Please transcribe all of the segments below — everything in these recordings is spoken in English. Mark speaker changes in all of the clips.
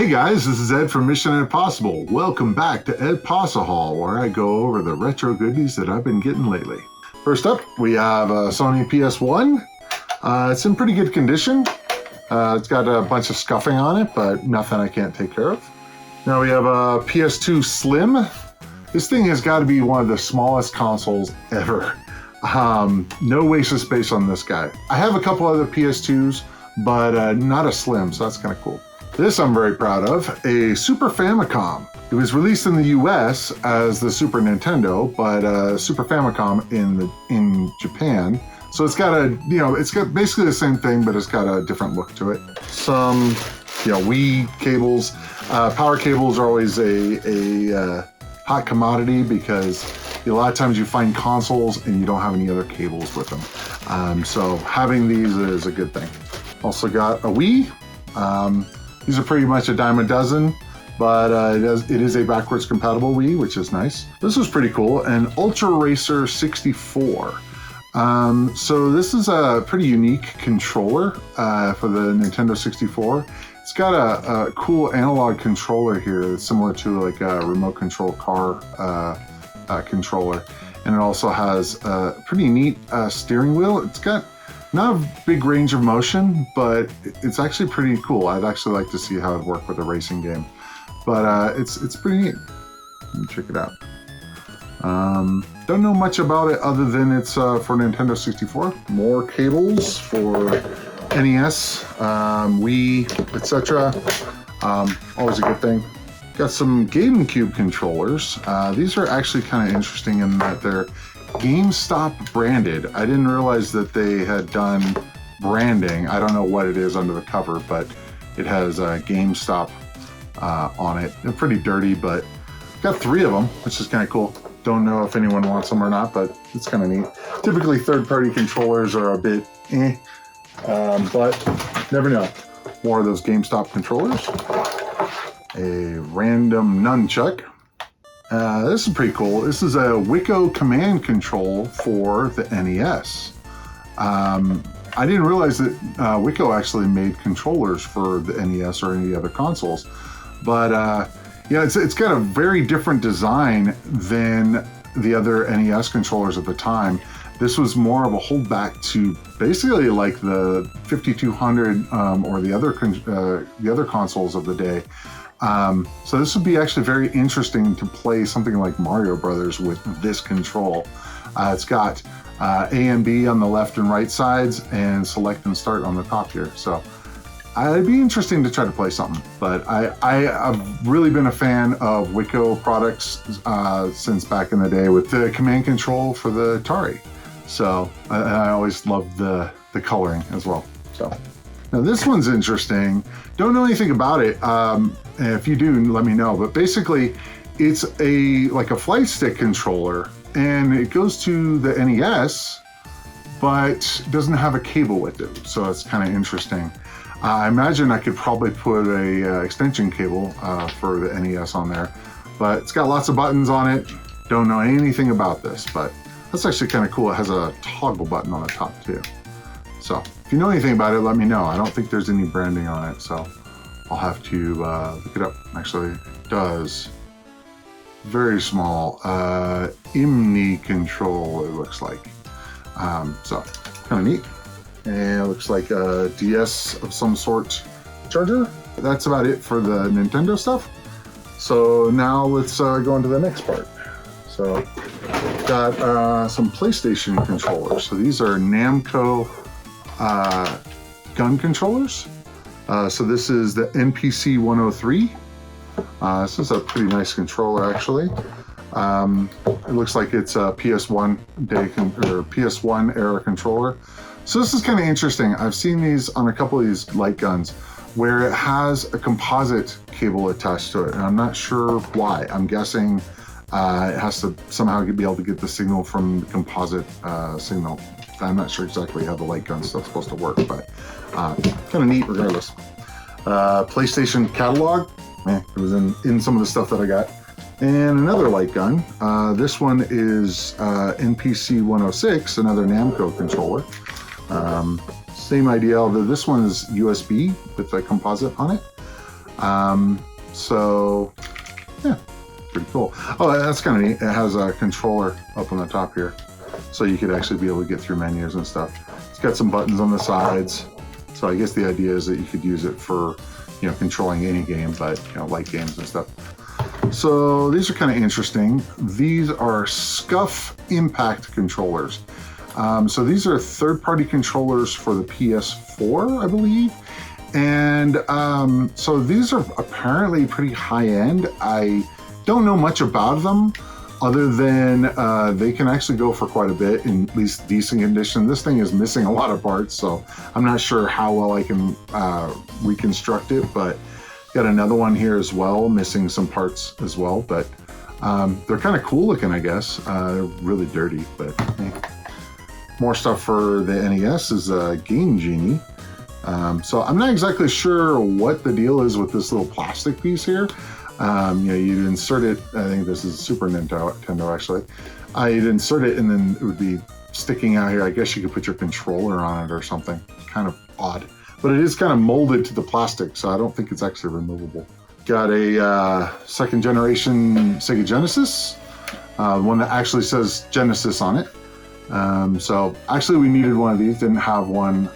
Speaker 1: Hey guys, this is Ed from Mission Impossible. Welcome back to EdPossiHAUL, where I go over the retro goodies that I've been getting lately. First up, we have a Sony PS1. It's in pretty good condition. It's got a bunch of scuffing on it, but nothing I can't take care of. Now we have a PS2 Slim. This thing has got to be one of the smallest consoles ever. No waste of space on this guy. I have a couple other PS2s, but not a Slim, so that's kind of cool. This I'm very proud of, a Super Famicom. It was released in the US as the Super Nintendo, but Super Famicom in Japan. So it's got it's got basically the same thing, but it's got a different look to it. Some, Wii cables. Power cables are always a hot commodity because a lot of times you find consoles and you don't have any other cables with them. So having these is a good thing. Also got a Wii. These are pretty much a dime a dozen, but it is a backwards compatible Wii, which is nice. This was pretty cool, an Ultra Racer 64. So this is a pretty unique controller for the Nintendo 64. It's got a cool analog controller here that's similar to like a remote control car controller. And it also has a pretty neat steering wheel. It's got not a big range of motion, but it's actually pretty cool. I'd actually like to see how it worked with a racing game. But it's pretty neat. Let me check it out. Don't know much about it other than it's for Nintendo 64. More cables for NES, Wii, etc. Always a good thing. Got some GameCube controllers. These are actually kind of interesting in that they're GameStop branded. I didn't realize that they had done branding. I don't know what it is under the cover, but it has GameStop on it. They're pretty dirty, but got 3 of them, which is kind of cool. Don't know if anyone wants them or not, but it's kind of neat. Typically third-party controllers are a bit but never know. More of those GameStop controllers. A random nunchuck. This is pretty cool. This is a Wiko command control for the NES. I didn't realize that Wiko actually made controllers for the NES or any other consoles, but it's got a very different design than the other NES controllers at the time. This was more of a holdback to basically like the 5200 or the other consoles of the day. So this would be actually very interesting to play something like Mario Brothers with this control. It's got A and B on the left and right sides and select and start on the top here. So it'd be interesting to try to play something, but I've really been a fan of Wiko products since back in the day with the command control for the Atari. So I always loved the coloring as well. So now this one's interesting. Don't know anything about it. If you do, let me know. But basically, it's like a flight stick controller, and it goes to the NES, but doesn't have a cable with it. So it's kind of interesting. I imagine I could probably put a extension cable for the NES on there, but it's got lots of buttons on it. Don't know anything about this, but that's actually kind of cool. It has a toggle button on the top too. So if you know anything about it, let me know. I don't think there's any branding on it, so I'll have to look it up. Actually, it does. Very small. IMNI control, it looks like. So kind of neat. And it looks like a DS of some sort charger. That's about it for the Nintendo stuff. So now let's go into the next part. So got some PlayStation controllers. So these are Namco gun controllers. So this is the NPC 103. This is a pretty nice controller actually. It looks like it's a PS1 PS1 era controller. So this is kind of interesting. I've seen these on a couple of these light guns where it has a composite cable attached to it, and I'm not sure why. I'm guessing it has to somehow be able to get the signal from the composite signal. I'm not sure exactly how the light gun stuff's supposed to work, but kind of neat regardless. PlayStation catalog, it was in some of the stuff that I got. And another light gun. This one is NPC 106, another Namco controller. Same idea, although this one is USB with a composite on it. So yeah, pretty cool. Oh, that's kind of neat. It has a controller up on the top here, so you could actually be able to get through menus and stuff. It's got some buttons on the sides, so I guess the idea is that you could use it for, you know, controlling any game, but, you know, light games and stuff. So these are kind of interesting. These are Scuff Impact controllers. So these are third-party controllers for the PS4, I believe. And so these are apparently pretty high-end. I don't know much about them other than they can actually go for quite a bit in at least decent condition. This thing is missing a lot of parts, so I'm not sure how well I can reconstruct it, but got another one here as well, missing some parts as well, but they're kind of cool looking, I guess. They're really dirty, but hey. More stuff for the NES is Game Genie. So I'm not exactly sure what the deal is with this little plastic piece here. You know, you'd insert it, I think this is Super Nintendo actually. You'd insert it and then it would be sticking out here. I guess you could put your controller on it or something. Kind of odd. But it is kind of molded to the plastic, so I don't think it's actually removable. Got a second generation Sega Genesis, one that actually says Genesis on it. So actually we needed one of these, didn't have one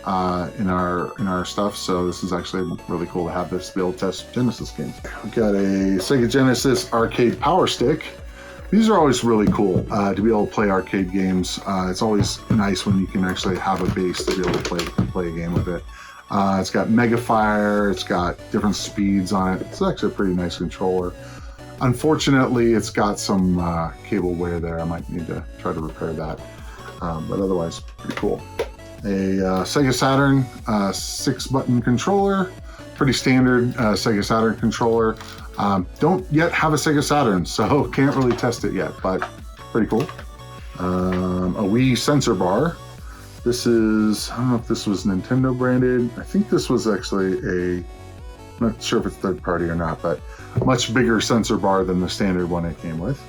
Speaker 1: in our stuff, so this is actually really cool to have this to be able to test Genesis games. We've got a Sega Genesis arcade power stick. These are always really cool to be able to play arcade games. It's always nice when you can actually have a base to be able to play a game with it. It's got Mega Fire, it's got different speeds on it. It's actually a pretty nice controller. Unfortunately, it's got some cable wear there. I might need to try to repair that. But otherwise, pretty cool. A Sega Saturn 6-button controller, pretty standard Sega Saturn controller. Don't yet have a Sega Saturn, so can't really test it yet, but pretty cool. A Wii sensor bar. This is, I don't know if this was Nintendo branded. I think this was actually I'm not sure if it's third party or not, but much bigger sensor bar than the standard one it came with.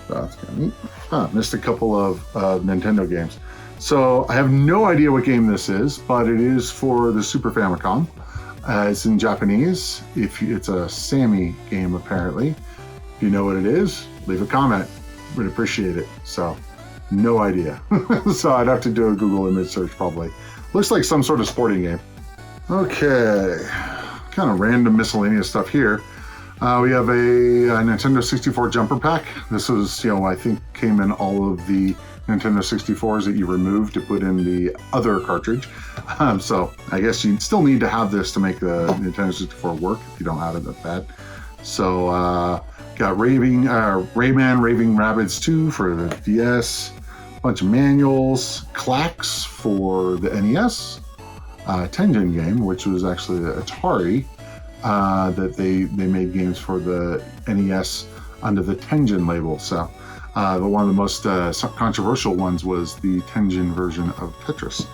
Speaker 1: So that's kind of neat. Missed a couple of Nintendo games. So I have no idea what game this is, but it is for the Super Famicom. It's in Japanese. It's a Sammy game, apparently. If you know what it is, leave a comment. Would appreciate it. So, no idea. So I'd have to do a Google image search probably. Looks like some sort of sporting game. Okay, kind of random miscellaneous stuff here. We have a Nintendo 64 jumper pack. This was, you know, I think came in all of the Nintendo 64s that you removed to put in the other cartridge. So I guess you still need to have this to make the Nintendo 64 work. If you don't have it, that's bad. So got Rayman Raving Rabbids 2 for the DS. Bunch of manuals, clacks for the NES. Tengen game, which was actually the Atari. That they made games for the NES under the Tengen label. So one of the most controversial ones was the Tengen version of Tetris,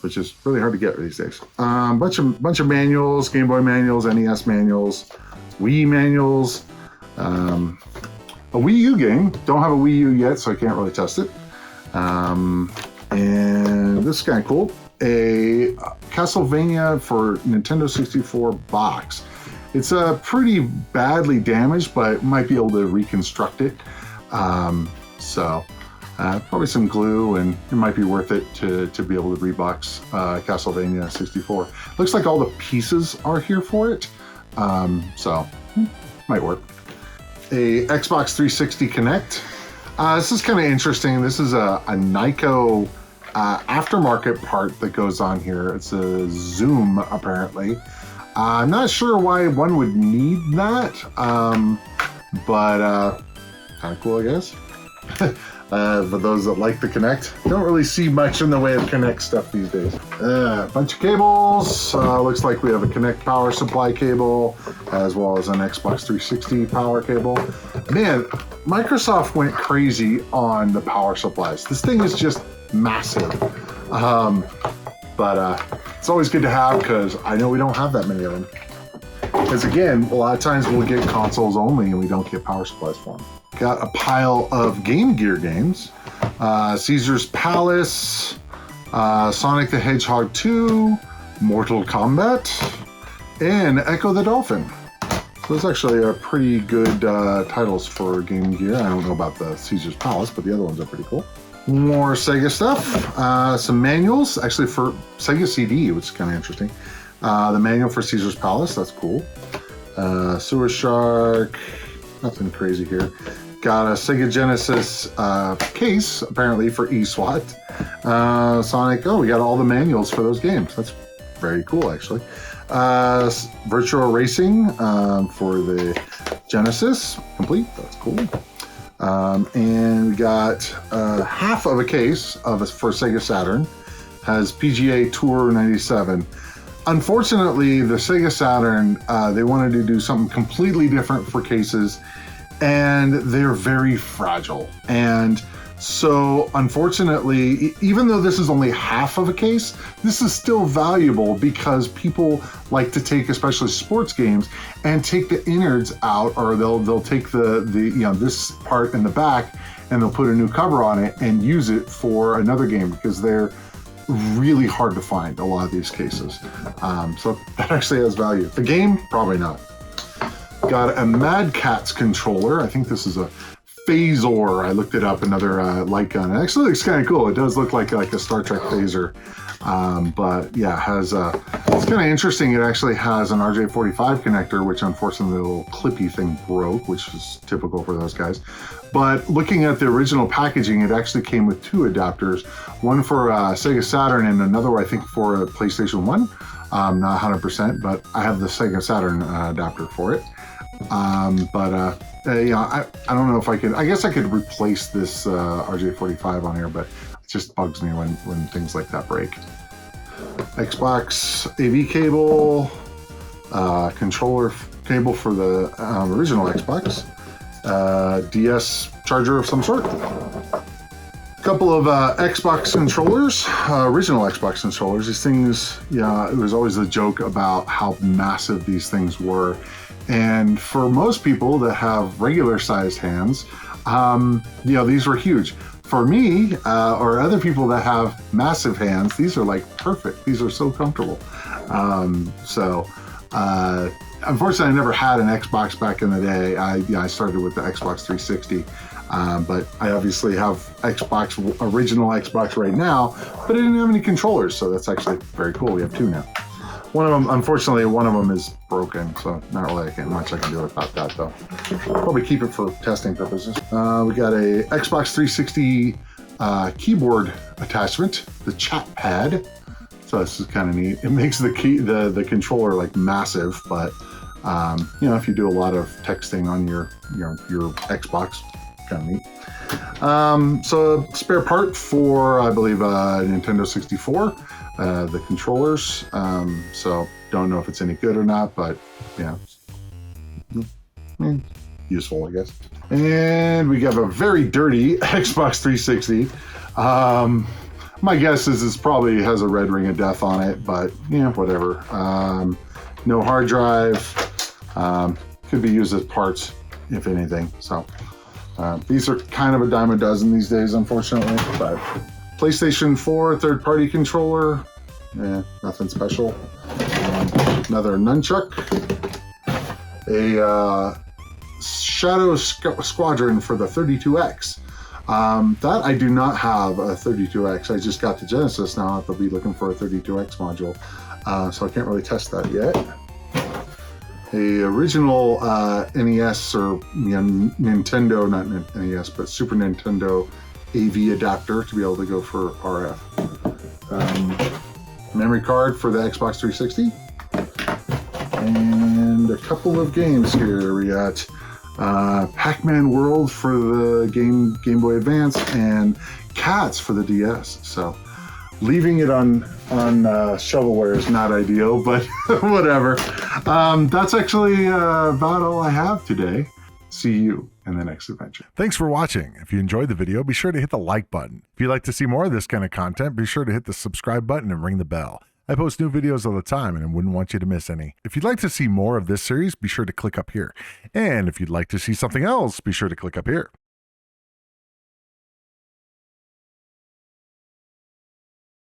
Speaker 1: which is really hard to get these days. Bunch of manuals, Game Boy manuals, NES manuals, Wii manuals, a Wii U game. Don't have a Wii U yet, so I can't really test it. And this is kind of cool. A Castlevania for Nintendo 64 box. It's pretty badly damaged, but might be able to reconstruct it. So probably some glue, and it might be worth it to be able to rebox Castlevania 64. Looks like all the pieces are here for it, so might work. A Xbox 360 Kinect. This is kind of interesting. This is a Nyko aftermarket part that goes on here. It's a Zoom, apparently. I'm not sure why one would need that, but kind of cool, I guess. For those that like the Kinect, don't really see much in the way of Kinect stuff these days. Bunch of cables. Looks like we have a Kinect power supply cable, as well as an Xbox 360 power cable. Man, Microsoft went crazy on the power supplies. This thing is just massive. But it's always good to have, because I know we don't have that many of them. Because again, a lot of times we'll get consoles only and we don't get power supplies for them. Got a pile of Game Gear games. Caesar's Palace, Sonic the Hedgehog 2, Mortal Kombat, and Echo the Dolphin. Those actually are pretty good titles for Game Gear. I don't know about the Caesar's Palace, but the other ones are pretty cool. More Sega stuff. Some manuals, actually for Sega CD, which is kind of interesting. The manual for Caesar's Palace, that's cool. Sewer Shark, nothing crazy here. Got a Sega Genesis case, apparently, for eSWAT. Sonic, we got all the manuals for those games. That's very cool, actually. Virtual Racing for the Genesis, complete, that's cool. And we got half of a case for Sega Saturn, has PGA Tour 97. Unfortunately, the Sega Saturn, they wanted to do something completely different for cases, and they're very fragile. And so unfortunately, even though this is only half of a case, this is still valuable because people like to take, especially sports games, and take the innards out, or they'll take the this part in the back and they'll put a new cover on it and use it for another game because they're really hard to find, a lot of these cases. So that actually has value. The game, probably not. Got a Mad Catz controller. I think this is a Phasor. I looked it up, another light gun. It actually looks kind of cool. It does look like a Star Trek phaser. But yeah, it's kind of interesting. It actually has an RJ45 connector, which unfortunately the little clippy thing broke, which is typical for those guys. But looking at the original packaging, it actually came with two adapters, one for Sega Saturn and another, I think, for a PlayStation 1. Not 100%, but I have the Sega Saturn adapter for it. I don't know if I could. I guess I could replace this RJ45 on here, but it just bugs me when things like that break. Xbox AV cable, controller cable for the original Xbox, DS charger of some sort. A couple of Xbox controllers, original Xbox controllers. These things, it was always a joke about how massive these things were. And for most people that have regular sized hands, these were huge. For me, or other people that have massive hands, these are like perfect. These are so comfortable. Unfortunately, I never had an Xbox back in the day. I started with the Xbox 360. But I obviously have original Xbox right now, but I didn't have any controllers, so that's actually very cool. We have two now. Unfortunately, one of them is broken, so not really much I can do about that, though. Probably keep it for testing purposes. We got a Xbox 360 keyboard attachment, the chat pad. So this is kind of neat. It makes the controller like massive, but if you do a lot of texting on your Xbox, kind of neat. So a spare part for, I believe, Nintendo 64. The controllers, so don't know if it's any good or not, but useful, I guess. And we have a very dirty Xbox 360. My guess is this probably has a red ring of death on it, but whatever. No hard drive. Could be used as parts, if anything. So these are kind of a dime a dozen these days, unfortunately, but PlayStation 4 third-party controller, nothing special. Another nunchuck. A Shadow Squadron for the 32X. That I do not have a 32X. I just got the Genesis now. I have to be looking for a 32X module, so I can't really test that yet. A original NES or Nintendo, not NES, but Super Nintendo AV adapter to be able to go for RF. Memory card for the Xbox 360. And a couple of games here. We got Pac-Man World for the Game Boy Advance and Cats for the DS. So leaving it on shovelware is not ideal, but whatever. That's actually about all I have today. See you in the next adventure.
Speaker 2: Thanks for watching. If you enjoyed the video, be sure to hit the like button. If you'd like to see more of this kind of content, be sure to hit the subscribe button and ring the bell. I post new videos all the time and I wouldn't want you to miss any. If you'd like to see more of this series, be sure to click up here. And if you'd like to see something else, be sure to click up here.